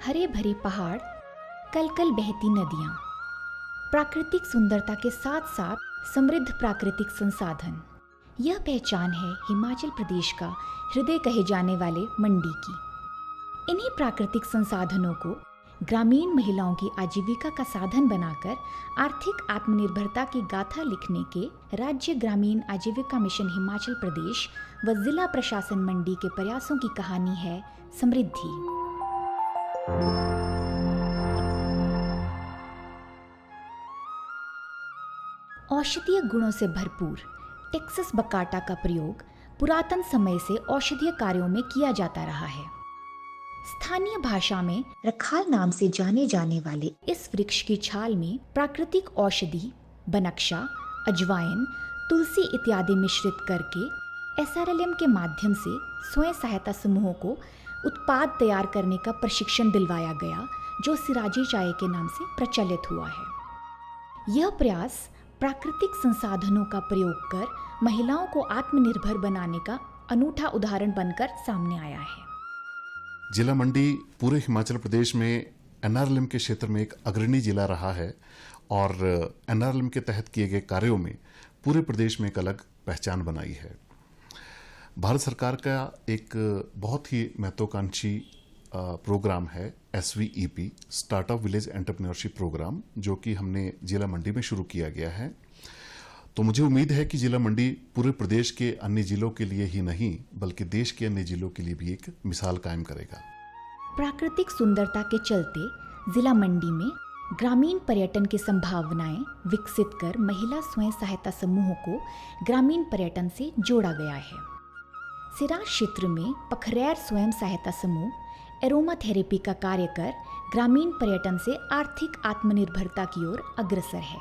हरे भरे पहाड़, कल कल बहती नदियाँ, प्राकृतिक सुंदरता के साथ साथ समृद्ध प्राकृतिक संसाधन, यह पहचान है हिमाचल प्रदेश का हृदय कहे जाने वाले मंडी की। इन्हीं प्राकृतिक संसाधनों को ग्रामीण महिलाओं की आजीविका का साधन बनाकर आर्थिक आत्मनिर्भरता की गाथा लिखने के राज्य ग्रामीण आजीविका मिशन हिमाचल प्रदेश व जिला प्रशासन मंडी के प्रयासों की कहानी है समृद्धि। औषधीय गुणों से भरपूर टेक्सस बकाटा का प्रयोग पुरातन समय से औषधीय कार्यों में किया जाता रहा है। स्थानीय भाषा में रखाल नाम से जाने जाने वाले इस वृक्ष की छाल में प्राकृतिक औषधि, बनक्शा, अजवाइन, तुलसी इत्यादि मिश्रित करके SRLM के माध्यम से स्वयं सहायता समूहों को उत्पाद तैयार करने का प्रशिक्षण दिलवाया गया, जो सिराजी चाय के नाम से प्रचलित हुआ है। यह प्रयास प्राकृतिक संसाधनों का प्रयोग कर महिलाओं को आत्मनिर्भर बनाने का अनूठा उदाहरण बनकर सामने आया है। जिला मंडी पूरे हिमाचल प्रदेश में NRLM के क्षेत्र में एक अग्रणी जिला रहा है और NRLM के तहत किए गए कार्यों में पूरे प्रदेश में एक अलग पहचान बनाई है। भारत सरकार का एक बहुत ही महत्वाकांक्षी प्रोग्राम है SVEP, startup village entrepreneurship programme, जो कि हमने जिला मंडी में शुरू किया गया है। तो मुझे उम्मीद है कि जिला मंडी पूरे प्रदेश के अन्य जिलों के लिए ही नहीं बल्कि देश के अन्य जिलों के लिए भी एक मिसाल कायम करेगा। प्राकृतिक सुंदरता के चलते जिला मंडी में ग्रामीण पर्यटन की संभावनाएं विकसित कर महिला स्वयं सहायता समूहों को ग्रामीण पर्यटन से जोड़ा गया है। सिराज क्षेत्र में पखरैर स्वयं सहायता समूह एरोमा थेरेपी का कार्य कर ग्रामीण पर्यटन से आर्थिक आत्मनिर्भरता की ओर अग्रसर है।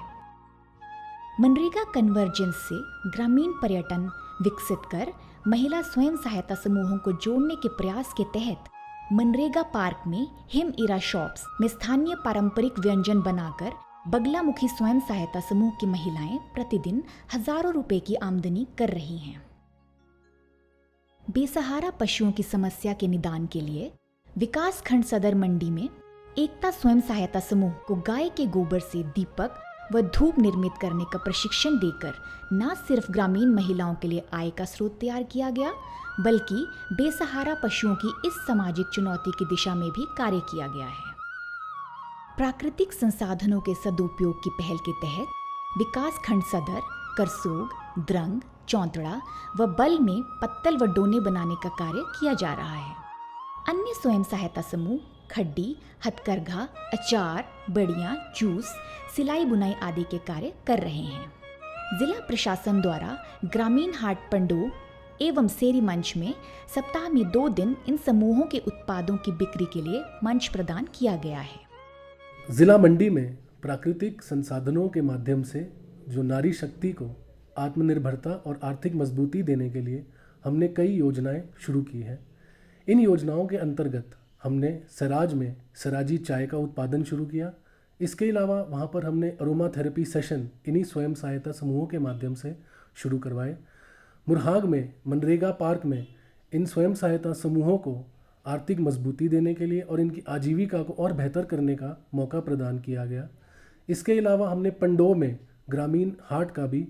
मनरेगा कन्वर्जेंस से ग्रामीण पर्यटन विकसित कर महिला स्वयं सहायता समूहों को जोड़ने के प्रयास के तहत मनरेगा पार्क में हिम इरा शॉप्स में स्थानीय पारंपरिक व्यंजन बनाकर बगलामुखी स्वयं सहायता समूह की महिलाएं प्रतिदिन हजारों रुपए की आमदनी कर रही हैं। बेसहारा पशुओं की समस्या के निदान के लिए विकास खंड सदर मंडी में एकता स्वयं सहायता समूह को गाय के गोबर से दीपक व धूप निर्मित करने का प्रशिक्षण देकर न सिर्फ ग्रामीण महिलाओं के लिए आय का स्रोत तैयार किया गया, बल्कि बेसहारा पशुओं की इस सामाजिक चुनौती की दिशा में भी कार्य किया गया है। प्राकृतिक संसाधनों के सदुपयोग की पहल के तहत विकास खंड सदर, करसोग, द्रंग, चौंतड़ा व बल में पत्तल व डोने बनाने का कार्य किया जा रहा है। अन्य स्वयं सहायता समूह खड्डी, हथकरघा, अचार, बड़ियाँ, जूस, सिलाई बुनाई आदि के कार्य कर रहे हैं। जिला प्रशासन द्वारा ग्रामीण हाट पंडो एवं सेरी मंच में सप्ताह में 2 दिन इन समूहों के उत्पादों की बिक्री के लिए मंच प्रदान किया गया है। जिला मंडी में प्राकृतिक संसाधनों के माध्यम से जो नारी शक्ति को आत्मनिर्भरता और आर्थिक मजबूती देने के लिए हमने कई योजनाएं शुरू की हैं। इन योजनाओं के अंतर्गत हमने सराज में सराजी चाय का उत्पादन शुरू किया। इसके अलावा वहाँ पर हमने अरोमा थेरेपी सेशन इन्हीं स्वयं सहायता समूहों के माध्यम से शुरू करवाए। मुरहाग में मनरेगा पार्क में इन स्वयं सहायता समूहों को आर्थिक मजबूती देने के लिए और इनकी आजीविका को और बेहतर करने का मौका प्रदान किया गया। इसके अलावा हमने पंडो में ग्रामीण हाट का भी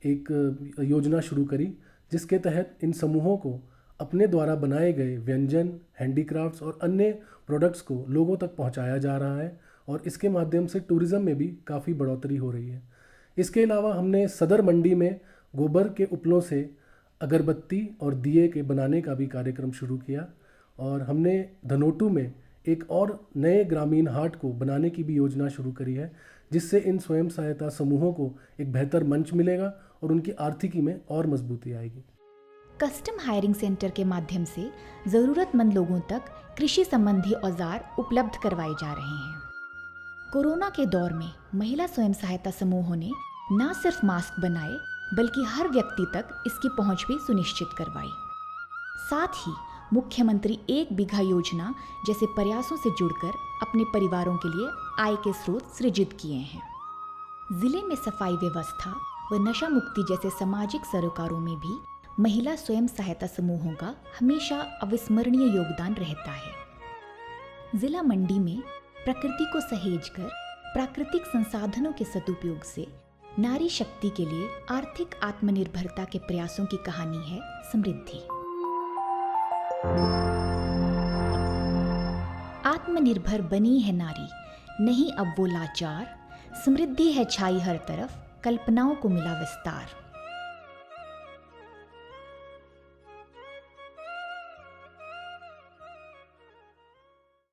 एक योजना शुरू करी, जिसके तहत इन समूहों को अपने द्वारा बनाए गए व्यंजन, हैंडीक्राफ्ट्स और अन्य प्रोडक्ट्स को लोगों तक पहुंचाया जा रहा है और इसके माध्यम से टूरिज़्म में भी काफ़ी बढ़ोतरी हो रही है। इसके अलावा हमने सदर मंडी में गोबर के उपलों से अगरबत्ती और दिए के बनाने का भी कार्यक्रम शुरू किया और हमने धनोटू में एक और नए ग्रामीण हाट को बनाने की भी योजना शुरू करी है, जिससे इन स्वयं सहायता समूहों को एक बेहतर मंच मिलेगा और उनकी आर्थिकी में और मजबूती आएगी। कस्टम हायरिंग सेंटर के माध्यम से जरूरतमंद लोगों तक कृषि संबंधी औजार उपलब्ध करवाए जा रहे हैं। कोरोना के दौर में महिला स्वयं सहायता समूहों ने न सिर्फ मास्क बनाए बल्कि हर व्यक्ति तक इसकी पहुंच भी सुनिश्चित करवाई। साथ ही मुख्यमंत्री 1 बीघा योजना जैसे प्रयासों से जुड़कर अपने परिवारों के लिए आय के स्रोत सृजित किए हैं। जिले में सफाई व्यवस्था व नशा मुक्ति जैसे सामाजिक सरोकारों में भी महिला स्वयं सहायता समूहों का हमेशा अविस्मरणीय योगदान रहता है। जिला मंडी में प्रकृति को सहेजकर प्राकृतिक संसाधनों के सदुपयोग से नारी शक्ति के लिए आर्थिक आत्मनिर्भरता के प्रयासों की कहानी है समृद्धि। आत्मनिर्भर बनी है नारी, नहीं अब वो लाचार, समृद्धि है छाई हर तरफ, कल्पनाओं को मिला विस्तार।